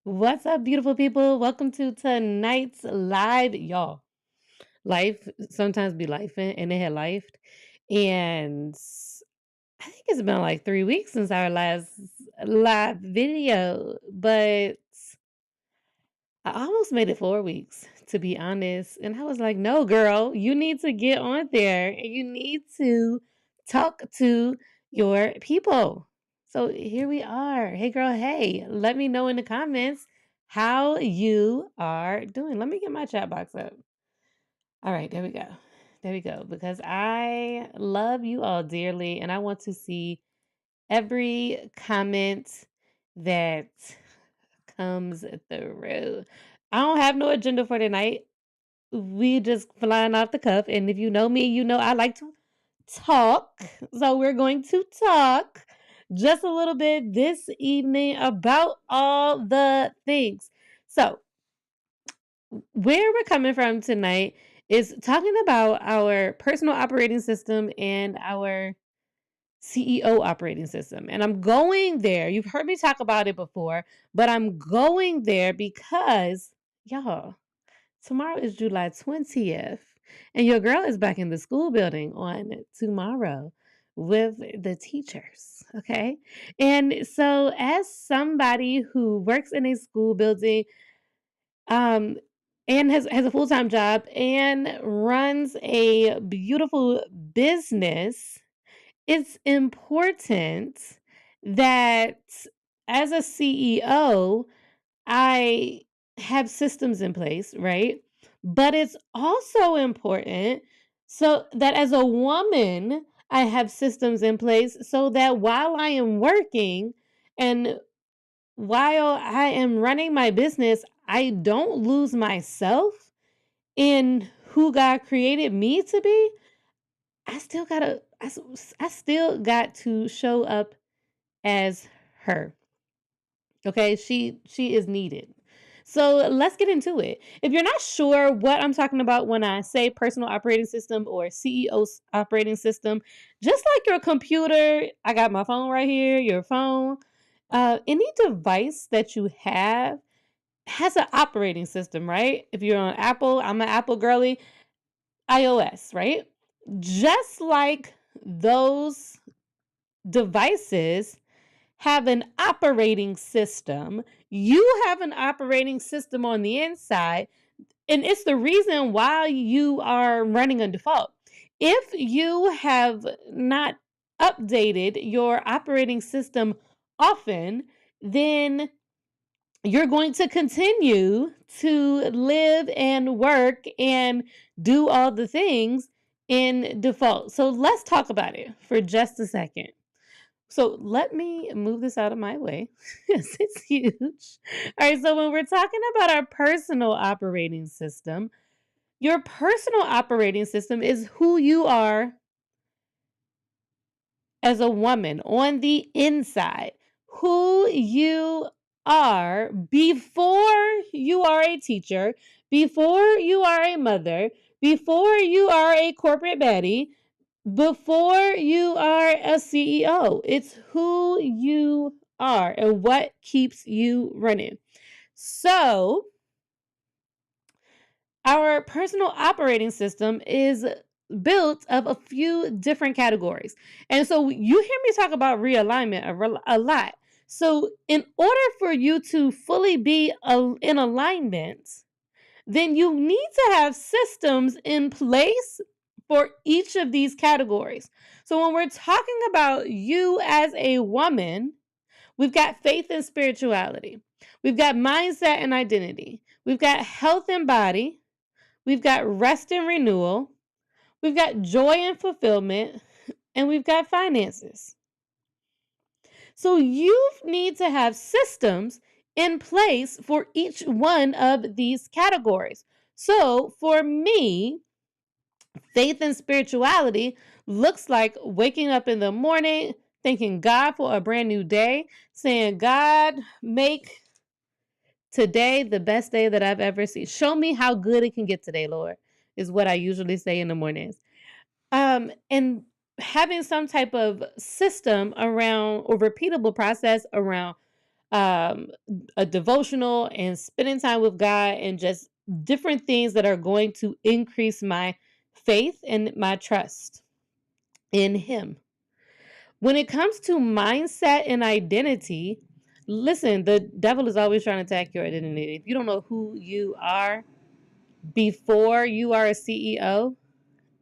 What's up, beautiful people? Welcome to tonight's live, y'all. Life sometimes be life, and it had life. And I think it's been like 3 weeks since our last live video, but I almost made it 4 weeks, to be honest. And I was like, no, girl, you need to get on there and you need to talk to your people. So here we are. Hey, girl, hey, let me know in the comments how you are doing. Let me get my chat box up. All right, there we go. There we go. Because I love you all dearly and I want to see every comment that comes through. I don't have no agenda for tonight. We just flying off the cuff. And if you know me, you know I like to talk. So we're going to talk just a little bit this evening about all the things. So, where we're coming from tonight is talking about our personal operating system and our CEO operating system. And I'm going there. You've heard me talk about it before, but I'm going there because, y'all, tomorrow is July 20th, and your girl is back in the school building on tomorrow with the teachers. Okay. And so, as somebody who works in a school building, um, and has a full-time job and runs a beautiful business, it's important that as a CEO, I have systems in place, right? But it's also important so that as a woman, I have systems in place so that while I am working and while I am running my business, I don't lose myself in who God created me to be. I still got to show up as her. Okay, she is needed. So let's get into it. If you're not sure what I'm talking about when I say personal operating system or CEO's operating system, just like your computer, I got my phone right here, your phone, any device that you have has an operating system, right? If you're on Apple, I'm an Apple girly, iOS, right? Just like those devices have an operating system, you have an operating system on the inside, and it's the reason why you are running a default. If you have not updated your operating system often, then you're going to continue to live and work and do all the things in default. So let's talk about it for just a second. So let me move this out of my way. Yes, it's huge. All right. So when we're talking about our personal operating system, your personal operating system is who you are as a woman on the inside, who you are before you are a teacher, before you are a mother, before you are a corporate baddie, before you are a CEO. It's who you are and what keeps you running. So, our personal operating system is built of a few different categories. And so you hear me talk about realignment a lot. So, in order for you to fully be in alignment, then you need to have systems in place for each of these categories. So, when we're talking about you as a woman, we've got faith and spirituality, we've got mindset and identity, we've got health and body, we've got rest and renewal, we've got joy and fulfillment, and we've got finances. So you need to have systems in place for each one of these categories. So for me, faith and spirituality looks like waking up in the morning, thanking God for a brand new day, saying, God, make today the best day that I've ever seen. Show me how good it can get today, Lord, is what I usually say in the mornings. And having some type of system around or repeatable process around um, a devotional and spending time with God and just different things that are going to increase my faith and my trust in Him. When it comes to mindset and identity, listen, the devil is always trying to attack your identity. If you don't know who you are before you are a CEO,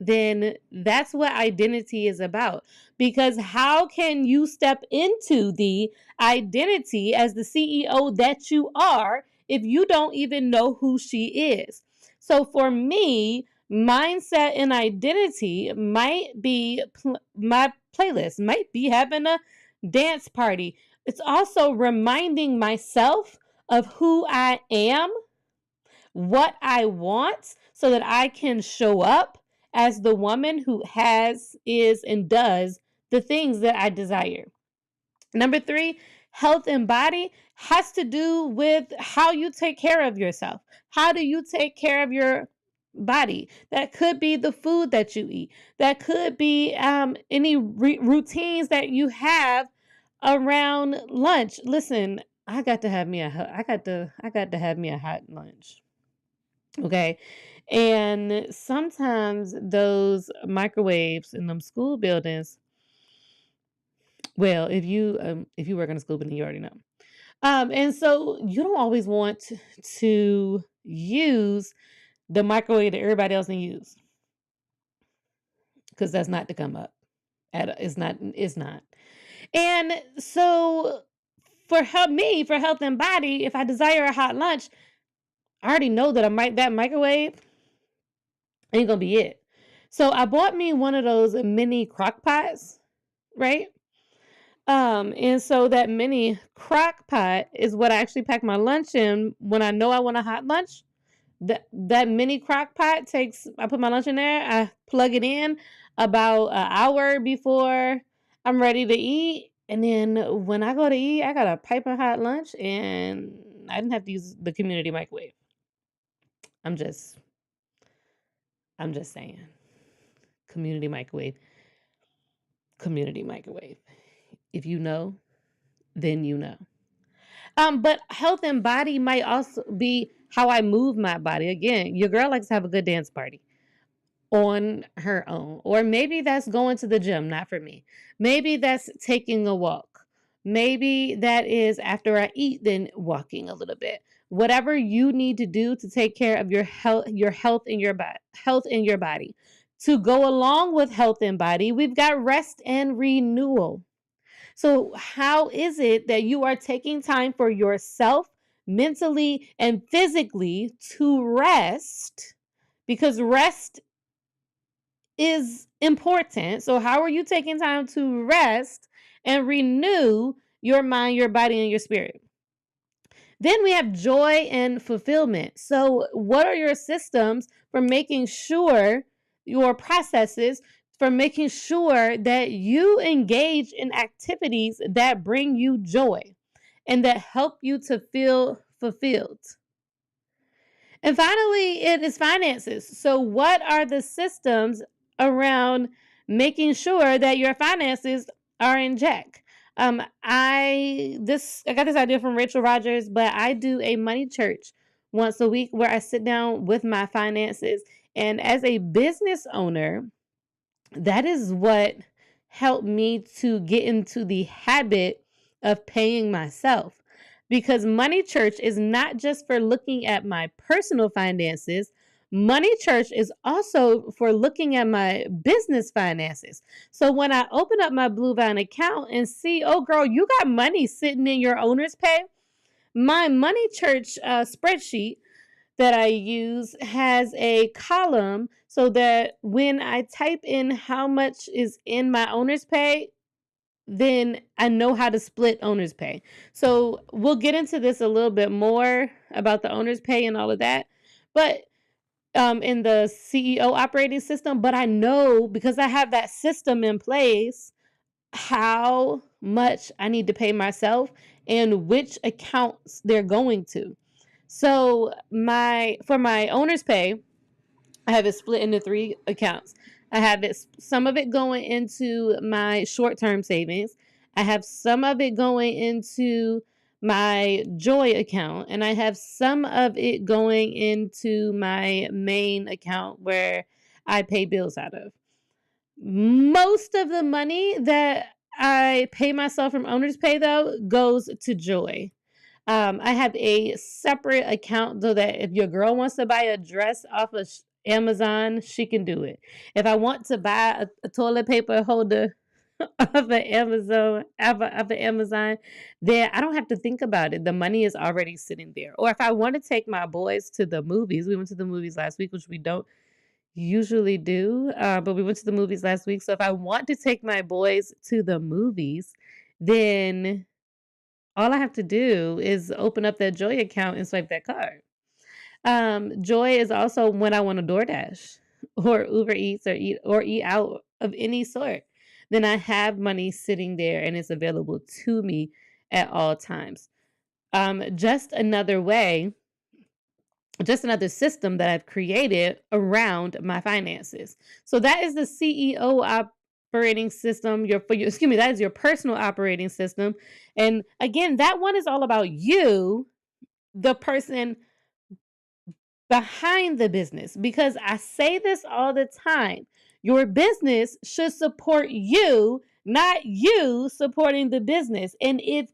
then that's what identity is about. Because how can you step into the identity as the CEO that you are if you don't even know who she is? So for me, mindset and identity might be my playlist, might be having a dance party. It's also reminding myself of who I am, what I want, so that I can show up as the woman who has, is, and does the things that I desire. Number three, health and body has to do with how you take care of yourself. How do you take care of your body? That could be the food that you eat. That could be any routines that you have around lunch. Listen, I got to have me I got to have me a hot lunch. Okay. And sometimes those microwaves in them school buildings, well, if you work in a school building, you already know. And so you don't always want to use the microwave that everybody else can use because that's not to come up. It's not. And so for health and body, if I desire a hot lunch, I already know that that microwave ain't gonna be it. So I bought me one of those mini crock pots, right? And so that mini crock pot is what I actually pack my lunch in when I know I want a hot lunch. That mini crock pot I put my lunch in there, I plug it in about an hour before I'm ready to eat. And then when I go to eat, I got a piping hot lunch and I didn't have to use the community microwave. I'm just I'm just saying. Community microwave. Community microwave. If you know, then you know. But health and body might also be how I move my body. Again, your girl likes to have a good dance party on her own. Or maybe that's going to the gym, not for me. Maybe that's taking a walk. Maybe that is after I eat, then walking a little bit. Whatever you need to do to take care of your health in your body. To go along with health and body, we've got rest and renewal. So, how is it that you are taking time for yourself mentally and physically to rest? Because rest is important. So, how are you taking time to rest and renew your mind, your body, and your spirit? Then we have joy and fulfillment. So, what are your systems for making sure your processes for making sure that you engage in activities that bring you joy and that help you to feel fulfilled? And finally, it is finances. So, what are the systems around making sure that your finances are in check? I got this idea from Rachel Rogers, but I do a money church once a week where I sit down with my finances. And as a business owner, that is what helped me to get into the habit of paying myself. Because Money Church is not just for looking at my personal finances, Money Church is also for looking at my business finances. So when I open up my Blue Vine account and see, oh, girl, you got money sitting in your owner's pay, my Money Church spreadsheet that I use has a column so that when I type in how much is in my owner's pay, then I know how to split owner's pay. So we'll get into this a little bit more about the owner's pay and all of that. But in the CEO operating system, but I know because I have that system in place how much I need to pay myself and which accounts they're going to. So for my owner's pay, I have it split into 3 accounts. I have some of it going into my short-term savings. I have some of it going into my Joy account, and I have some of it going into my main account where I pay bills out of. Most of the money that I pay myself from owner's pay, though, goes to Joy. I have a separate account so that if your girl wants to buy a dress off of Amazon, she can do it. If I want to buy a toilet paper holder off of Amazon, then I don't have to think about it. The money is already sitting there. Or if I want to take my boys to the movies, we went to the movies last week, which we don't usually do, but we went to the movies last week. So if I want to take my boys to the movies, then all I have to do is open up that Joy account and swipe that card. Joy is also when I want to DoorDash or Uber Eats or eat out of any sort. Then I have money sitting there and it's available to me at all times. Just another way, just another system that I've created around my finances. So that is the CEO operating system. That is your personal operating system. And again, that one is all about you, the person behind the business, because I say this all the time. Your business should support you, not you supporting the business. And if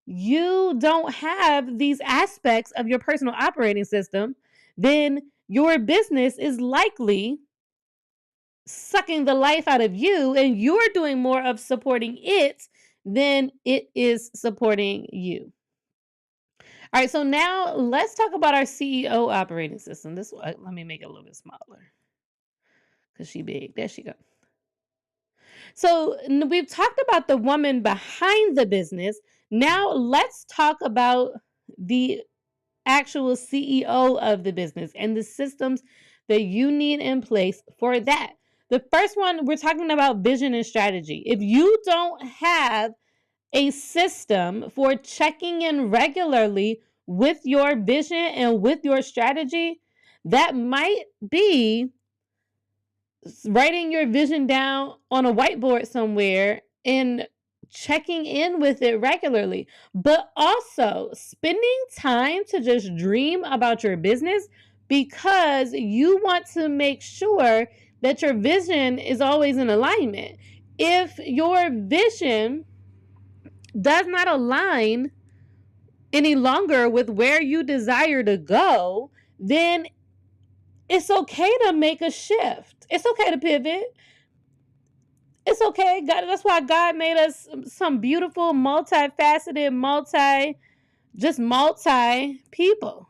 you don't have these aspects of your personal operating system, then your business is likely sucking the life out of you, and you're doing more of supporting it than it is supporting you. All right, so now let's talk about our CEO operating system. Let me make it a little bit smaller because she big. There she go. So we've talked about the woman behind the business. Now let's talk about the actual CEO of the business and the systems that you need in place for that. The first one, we're talking about vision and strategy. If you don't have a system for checking in regularly with your vision and with your strategy, that might be writing your vision down on a whiteboard somewhere and checking in with it regularly, but also spending time to just dream about your business because you want to make sure that your vision is always in alignment. If your vision does not align any longer with where you desire to go, then it's okay to make a shift. It's okay to pivot. It's okay. God, that's why God made us some beautiful, multifaceted, multi people.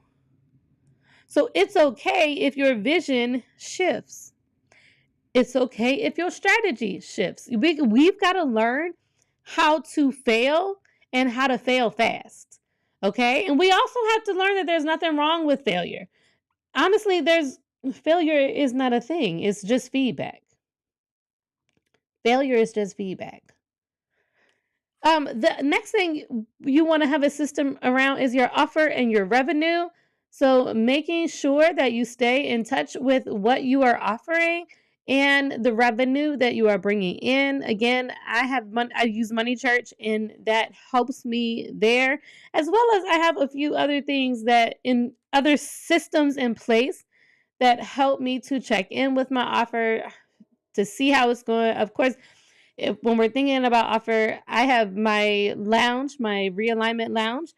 So it's okay if your vision shifts. It's okay if your strategy shifts. We've got to learn how to fail and how to fail fast. Okay? And we also have to learn that there's nothing wrong with failure. Honestly, failure is not a thing. It's just feedback. Failure is just feedback. The next thing you want to have a system around is your offer and your revenue. So making sure that you stay in touch with what you are offering and the revenue that you are bringing in. Again, I use Money Church, and that helps me there, as well as I have a few other things that in other systems in place that help me to check in with my offer to see how it's going. Of course, when we're thinking about offer, I have my lounge, my realignment lounge,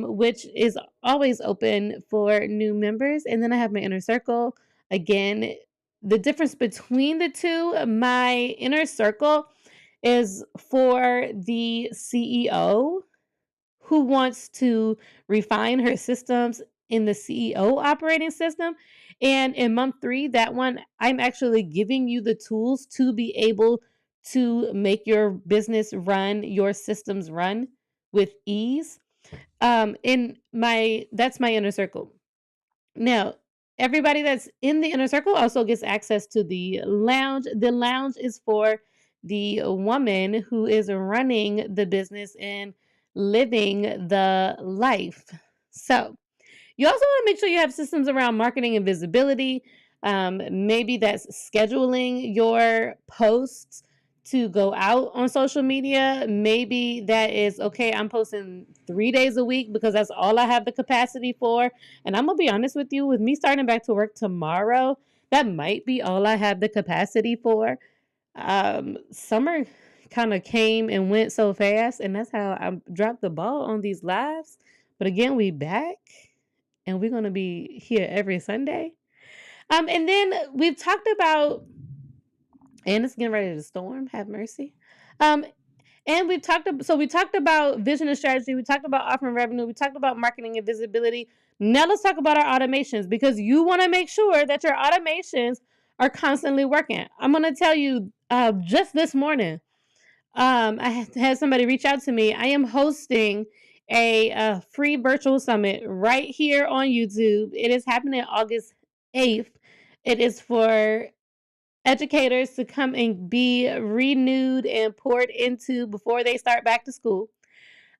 which is always open for new members. And then I have my inner circle. Again, the difference between the two, my inner circle is for the CEO who wants to refine her systems in the CEO operating system. And in month 3, that one, I'm actually giving you the tools to be able to make your business run, your systems run with ease. That's my inner circle. Now, everybody that's in the inner circle also gets access to the lounge. The lounge is for the woman who is running the business and living the life. So, you also want to make sure you have systems around marketing and visibility. Maybe that's scheduling your posts to go out on social media. Maybe that is okay. I'm posting 3 days a week because that's all I have the capacity for. And I'm going to be honest with you, with me starting back to work tomorrow, that might be all I have the capacity for. Summer kind of came and went so fast, and that's how I dropped the ball on these lives. But again, we back and we're going to be here every Sunday. And then we've talked about, and it's getting ready to storm, have mercy. Um, and we talked about vision and strategy. We talked about offering revenue. We talked about marketing and visibility. Now let's talk about our automations, because you want to make sure that your automations are constantly working. I'm going to tell you, just this morning, I had somebody reach out to me. I am hosting a free virtual summit right here on YouTube. It is happening August 8th. It is for educators to come and be renewed and poured into before they start back to school.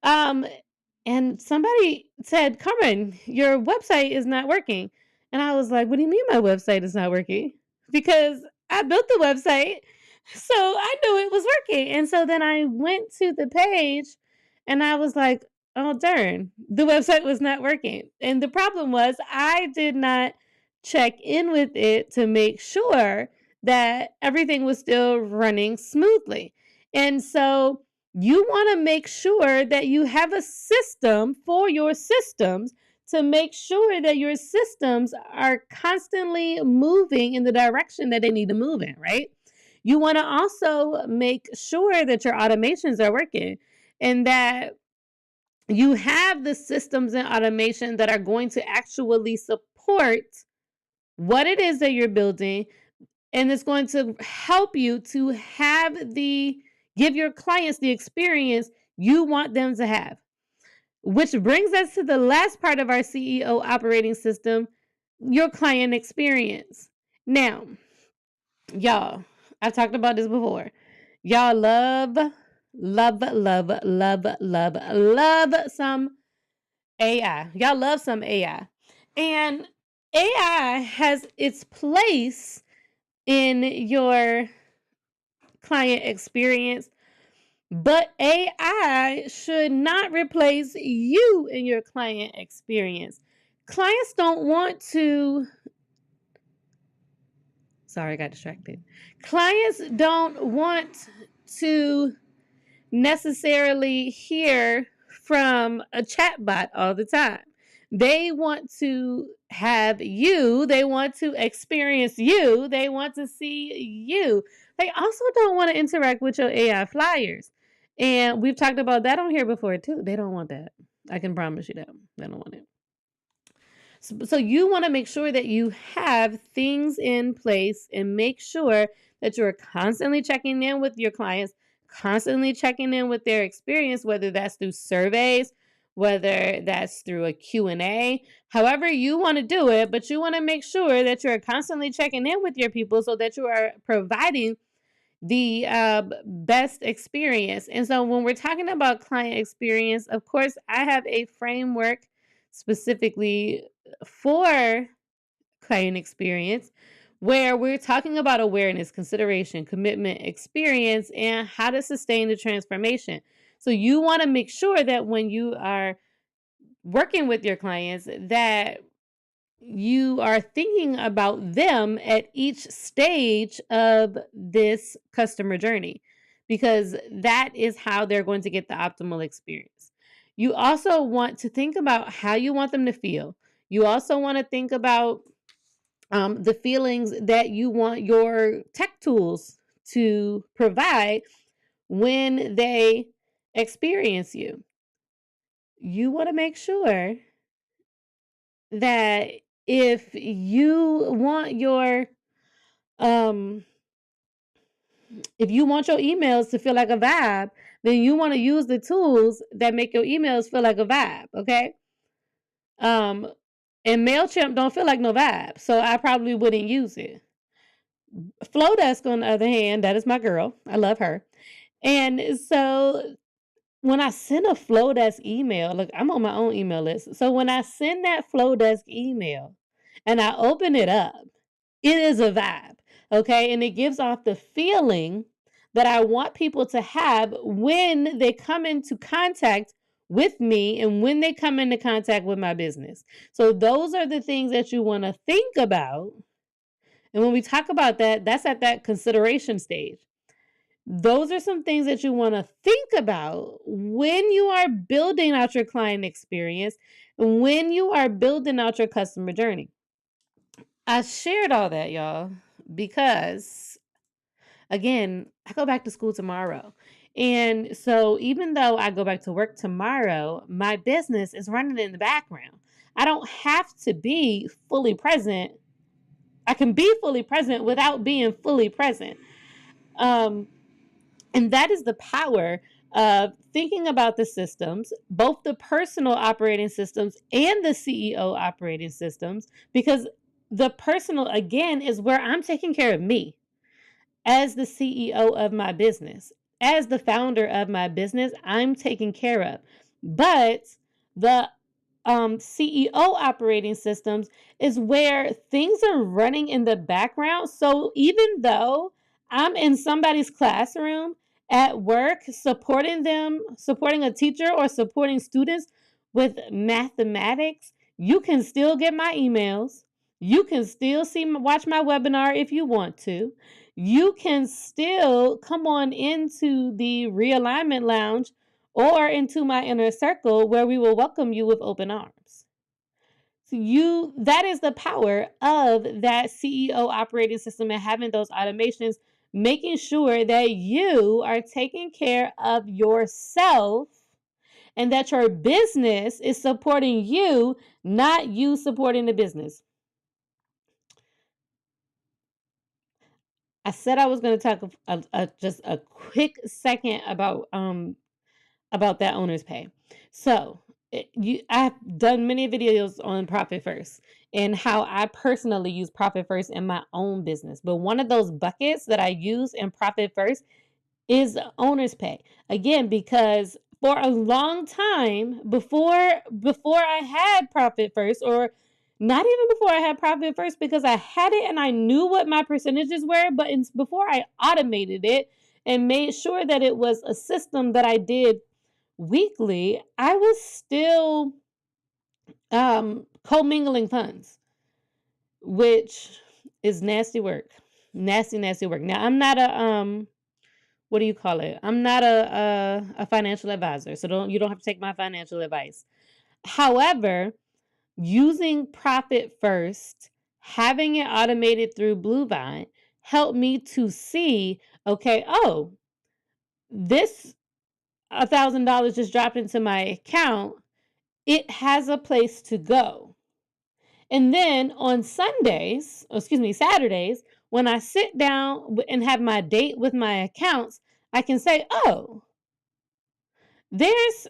Um, and somebody said, Carmen, your website is not working. And I was like, what do you mean my website is not working? Because I built the website, so I knew it was working. And so then I went to the page and I was like, oh, darn, the website was not working. And the problem was I did not check in with it to make sure that everything was still running smoothly. And so you want to make sure that you have a system for your systems to make sure that your systems are constantly moving in the direction that they need to move in, right? You want to also make sure that your automations are working and that you have the systems and automation that are going to actually support what it is that you're building, and it's going to help you to give your clients the experience you want them to have. Which brings us to the last part of our CEO operating system, your client experience. Now, y'all, I've talked about this before. Y'all love, love, love, love, love, love some AI. Y'all love some AI. And AI has its place in your client experience, but AI should not replace you in your client experience. Clients don't want to, sorry, I got distracted. Clients don't want to necessarily hear from a chatbot all the time. They want to have you, they want to experience you, they want to see you. They also don't want to interact with your AI flyers. And we've talked about that on here before too. They don't want that. I can promise you that. They don't want it. So you want to make sure that you have things in place and make sure that you're constantly checking in with your clients, constantly checking in with their experience, whether that's through surveys, whether that's through a Q&A, however you want to do it, but you want to make sure that you're constantly checking in with your people so that you are providing the best experience. And so when we're talking about client experience, of course, I have a framework specifically for client experience where we're talking about awareness, consideration, commitment, experience, and how to sustain the transformation. So you want to make sure that when you are working with your clients that you are thinking about them at each stage of this customer journey, because that is how they're going to get the optimal experience. You also want to think about how you want them to feel. You also want to think about the feelings that you want your tech tools to provide when they experience you. You want to make sure that if you want your um if you want your emails to feel like a vibe, then you want to use the tools that make your emails feel like a vibe, okay? um and MailChimp don't feel like no vibe, so I probably wouldn't use it. Flowdesk, on the other hand, that is my girl. I love her. And so when I send a Flowdesk email, look, I'm on my own email list. So when I send that Flowdesk email and I open it up, it is a vibe, okay? And it gives off the feeling that I want people to have when they come into contact with me and when they come into contact with my business. So those are the things that you want to think about. And when we talk about that, that's at that consideration stage. Those are some things that you want to think about when you are building out your client experience, when you are building out your customer journey. I shared all that, y'all, because again, I go back to school tomorrow. And so even though I go back to work tomorrow, my business is running in the background. I don't have to be fully present. I can be fully present without being fully present. Um, And that is the power of thinking about the systems, both the personal operating systems and the CEO operating systems, because the personal, again, is where I'm taking care of me as the CEO of my business, as the founder of my business, I'm taken care of. But the CEO operating systems is where things are running in the background. So even though I'm in somebody's classroom at work, supporting them, supporting a teacher or supporting students with mathematics, you can still get my emails. You can still watch my webinar if you want to. You can still come on into the realignment lounge or into my inner circle where we will welcome you with open arms. So that is the power of that CEO operating system and having those automations, making sure that you are taking care of yourself and that your business is supporting you, not you supporting the business. I said I was going to talk just a quick second about that owner's pay. So I've done many videos on Profit First and how I personally use Profit First in my own business. But one of those buckets that I use in Profit First is owner's pay. Again, because for a long time before I had Profit First, or not even before I had Profit First, because I had it and I knew what my percentages were, but before I automated it and made sure that it was a system that I did weekly, I was still commingling funds, which is nasty work. Nasty work. Now I'm not a what do you call it? I'm not a financial advisor, so you don't have to take my financial advice. However, using Profit First, having it automated through Bluevine helped me to see, okay, oh, this $1,000 just dropped into my account. It has a place to go. And then on Saturdays, when I sit down and have my date with my accounts, I can say, oh, there's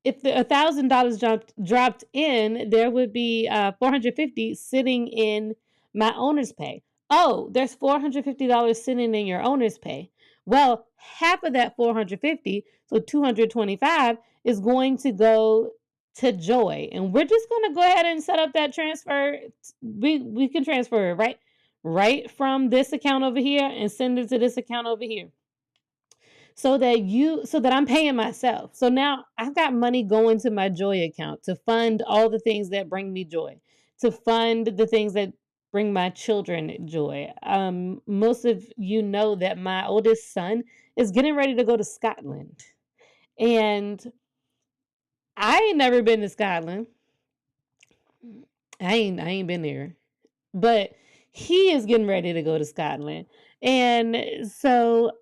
if the $1,000 dropped in, there would be 450 sitting in my owner's pay. Oh, there's $450 sitting in your owner's pay. Well, half of that 450, so 225, is going to go to Joy, and we're just going to go ahead and set up that transfer. We can transfer it right from this account over here and send it to this account over here, so that I'm paying myself. So now I've got money going to my Joy account to fund all the things that bring me joy, to fund the things that bring my children joy. Most of you know that my oldest son is getting ready to go to Scotland. And I ain't never been to Scotland. I ain't been there. But he is getting ready to go to Scotland. And so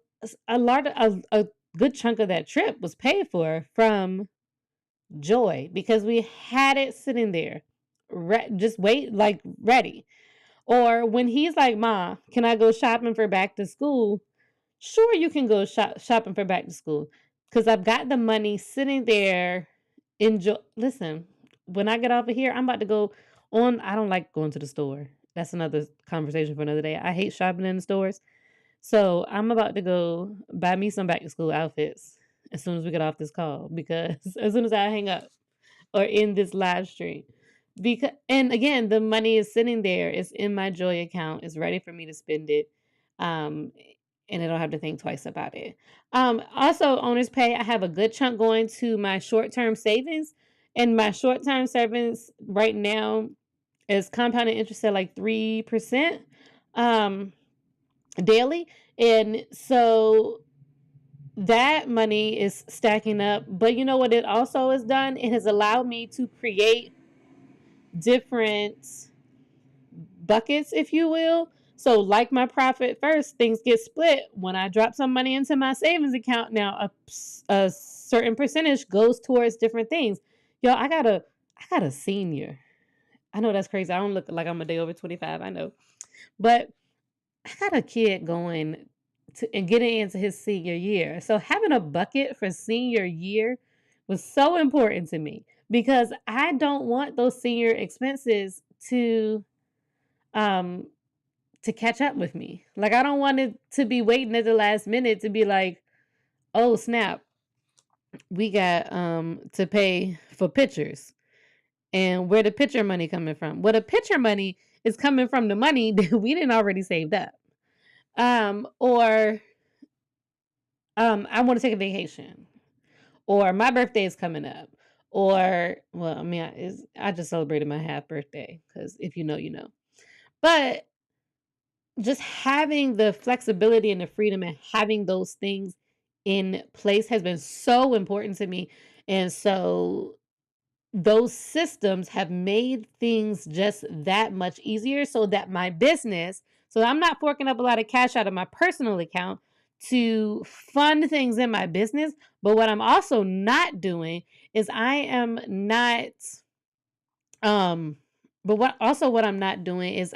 a good chunk of that trip was paid for from Joy, because we had it sitting there, just wait, like ready. Or when he's like, "Ma, can I go shopping for back to school?" Sure, you can go shopping for back to school, because I've got the money sitting there. Enjoy. Listen, when I get off of here, I'm about to go on. I don't like going to the store. That's another conversation for another day. I hate shopping in the stores. So I'm about to go buy me some back to school outfits as soon as we get off this call, because as soon as I hang up or in this live stream. Because, and again, the money is sitting there. It's in my Joy account. It's ready for me to spend it. Um, and I don't have to think twice about it. Also, owner's pay, I have a good chunk going to my short-term savings, and my short-term savings right now is compounded interest at like 3% um, daily. And so that money is stacking up. But you know what it also has done? It has allowed me to create different buckets, if you will. So, like my profit first, things get split. When I drop some money into my savings account, now a certain percentage goes towards different things. Yo, I got a senior. I know that's crazy. I don't look like I'm a day over 25. I know, but I got a kid going to and getting into his senior year. So having a bucket for senior year was so important to me because I don't want those senior expenses um to catch up with me. Like I don't want it to be waiting at the last minute to be like, "Oh, snap, we got to pay for pictures." And where the picture money coming from? Well, the picture money is coming from the money that we didn't already saved up. Or I want to take a vacation, or my birthday is coming up, or well, I mean, I just celebrated my half birthday because if you know, you know. But just having the flexibility and the freedom and having those things in place has been so important to me, and so those systems have made things just that much easier so that my business, so I'm not forking up a lot of cash out of my personal account to fund things in my business. But what I'm also not doing is I am not, but what I'm not doing is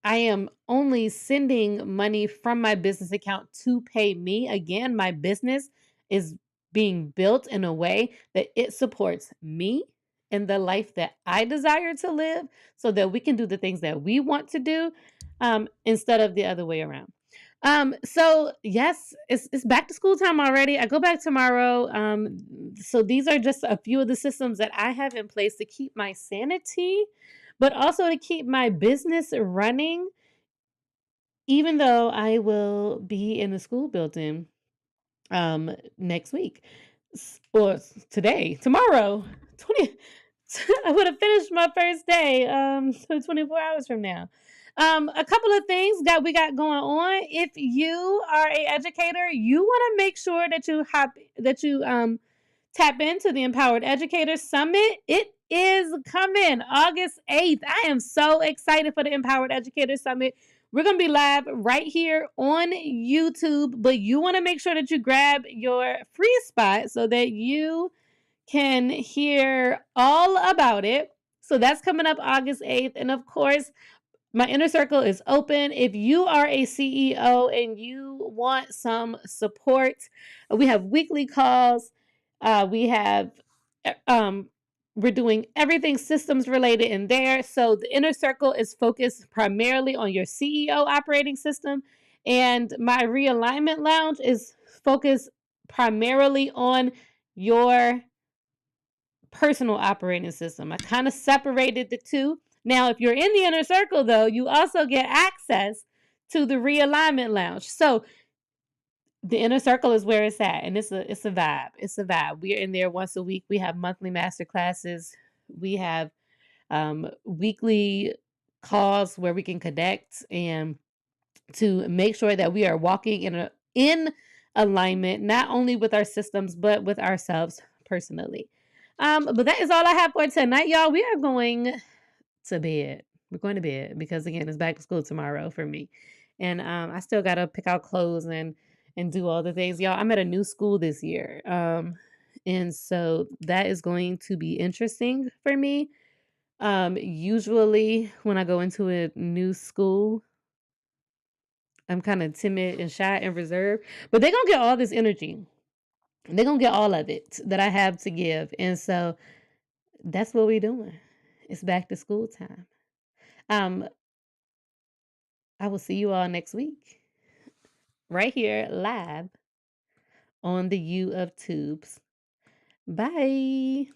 I am only sending money from my business account to pay me. Again, my business is being built in a way that it supports me and the life that I desire to live so that we can do the things that we want to do instead of the other way around. So yes, it's back to school time already. I go back tomorrow. So these are just a few of the systems that I have in place to keep my sanity, but also to keep my business running even though I will be in the school building, next week, today, tomorrow, 20 I would have finished my first day, so 24 hours from now. A couple of things that we got going on. If you are a educator, you wanna make sure that you, tap into the Empowered Educators Summit. It is coming August 8th. I am so excited for the Empowered Educators Summit. We're going to be live right here on YouTube, but you want to make sure that you grab your free spot so that you can hear all about it. So that's coming up August 8th. And of course, my inner circle is open. If you are a CEO and you want some support, we have weekly calls. We have, uh, um, we're doing everything systems related in there. So the inner circle is focused primarily on your CEO operating system, and my realignment lounge is focused primarily on your personal operating system. I kind of separated the two. Now, if you're in the inner circle, though, you also get access to the realignment lounge. So the inner circle is where it's at, and it's a vibe. It's a vibe. We're in there once a week. We have monthly master classes. We have weekly calls where we can connect and to make sure that we are walking in alignment, not only with our systems but with ourselves personally. But that is all I have for tonight, y'all. We are going to bed. We're going to bed because again, it's back to school tomorrow for me, and I still gotta pick out clothes and do all the things, y'all. I'm at a new school this year, and so that is going to be interesting for me. Usually when I go into a new school, I'm kind of timid and shy and reserved, but they're gonna get all this energy. They're gonna get all of it that I have to give, and so that's what we're doing. It's back to school time. Um, I will see you all next week, right here live on the U of Tubes. Bye.